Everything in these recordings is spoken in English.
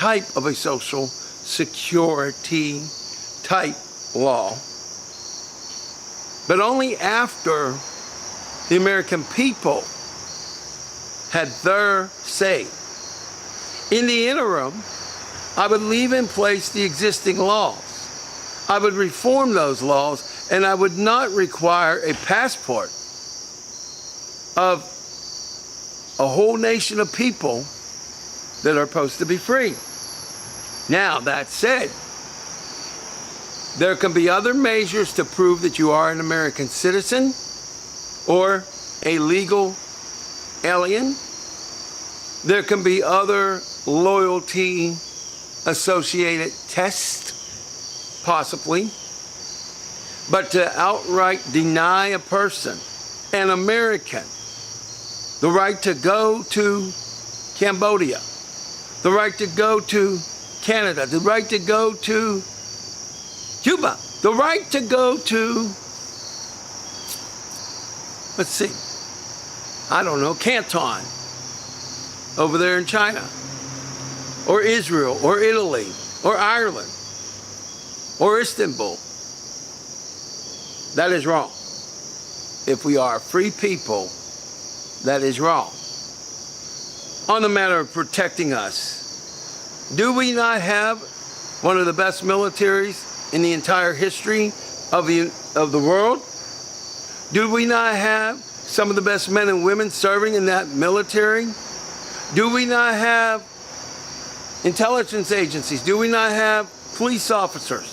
type of a social security type law, but only after the American people had their say. In the interim, I would leave in place the existing laws. I would reform those laws, and I would not require a passport of a whole nation of people that are supposed to be free. Now, that said, there can be other measures to prove that you are an American citizen or a legal alien. There can be other loyalty associated tests, possibly. But to outright deny a person, an American, the right to go to Cambodia, the right to go to Canada, the right to go to Cuba, the right to go to, let's see, I don't know, Canton, over there in China, or Israel, or Italy, or Ireland, or Istanbul. That is wrong. If we are free people, that is wrong. On the matter of protecting us, do we not have one of the best militaries in the entire history of the world? Do we not have some of the best men and women serving in that military? Do we not have intelligence agencies? Do we not have police officers?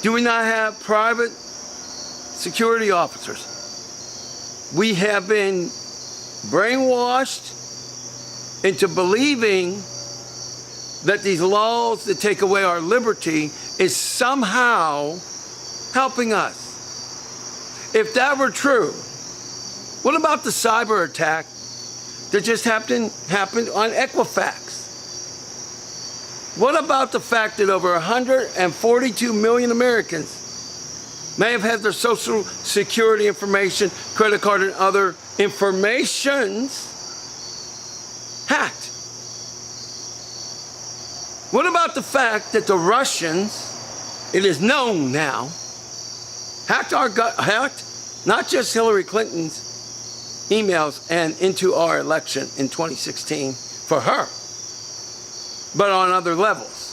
Do we not have private security officers? We have been brainwashed into believing that these laws that take away our liberty is somehow helping us. If that were true, what about the cyber attack that just happened on Equifax? What about the fact that over 142 million Americans may have had their social security information, credit card, and other informations hacked? What about the fact that the Russians, it is known now, hacked not just Hillary Clinton's emails and into our election in 2016 for her, but on other levels?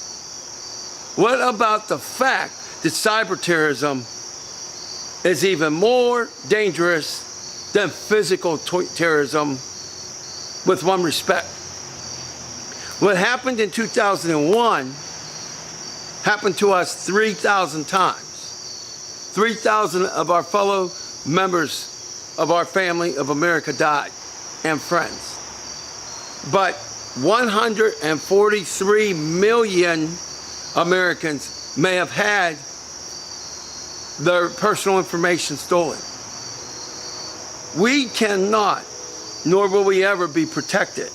What about the fact that cyber terrorism is even more dangerous than physical terrorism, with one respect? What happened in 2001 happened to us 3,000 times. 3,000 of our fellow members of our family of America died, and friends. But 143 million Americans may have had their personal information stolen. We cannot, nor will we ever be protected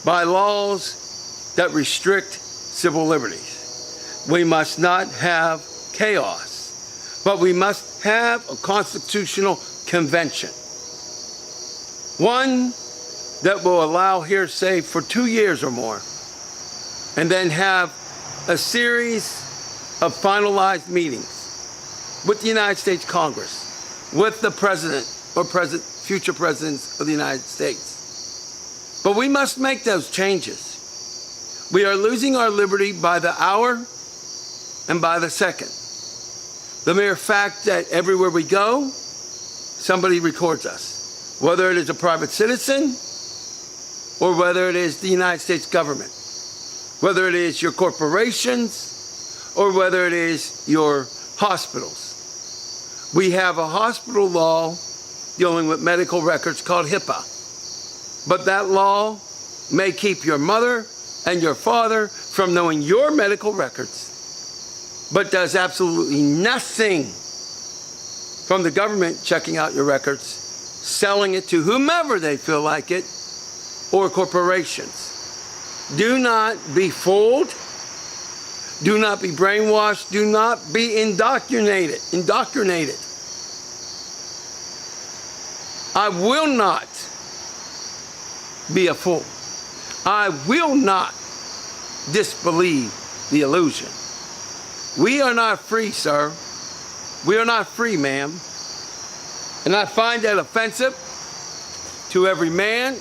by laws that restrict civil liberties. We must not have chaos, but we must have a constitutional convention. One that will allow hearsay for 2 years or more, and then have a series of finalized meetings with the United States Congress, with the president or future presidents of the United States. But we must make those changes. We are losing our liberty by the hour and by the second. The mere fact that everywhere we go, somebody records us, whether it is a private citizen or whether it is the United States government, whether it is your corporations or whether it is your hospitals. We have a hospital law dealing with medical records called HIPAA. But that law may keep your mother and your father from knowing your medical records, but does absolutely nothing from the government checking out your records, selling it to whomever they feel like it, or corporations. Do not be fooled. Do not be brainwashed. Do not be indoctrinated. I will not be a fool. I will not disbelieve the illusion. We are not free, sir. We are not free, ma'am. And I find that offensive to every man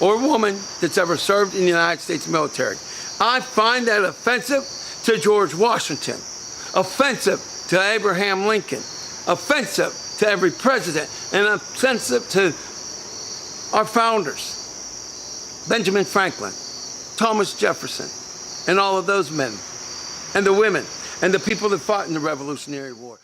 or woman that's ever served in the United States military. I find that offensive to George Washington, offensive to Abraham Lincoln, offensive to every president, and offensive to our founders, Benjamin Franklin, Thomas Jefferson, and all of those men, and the women, and the people that fought in the Revolutionary War.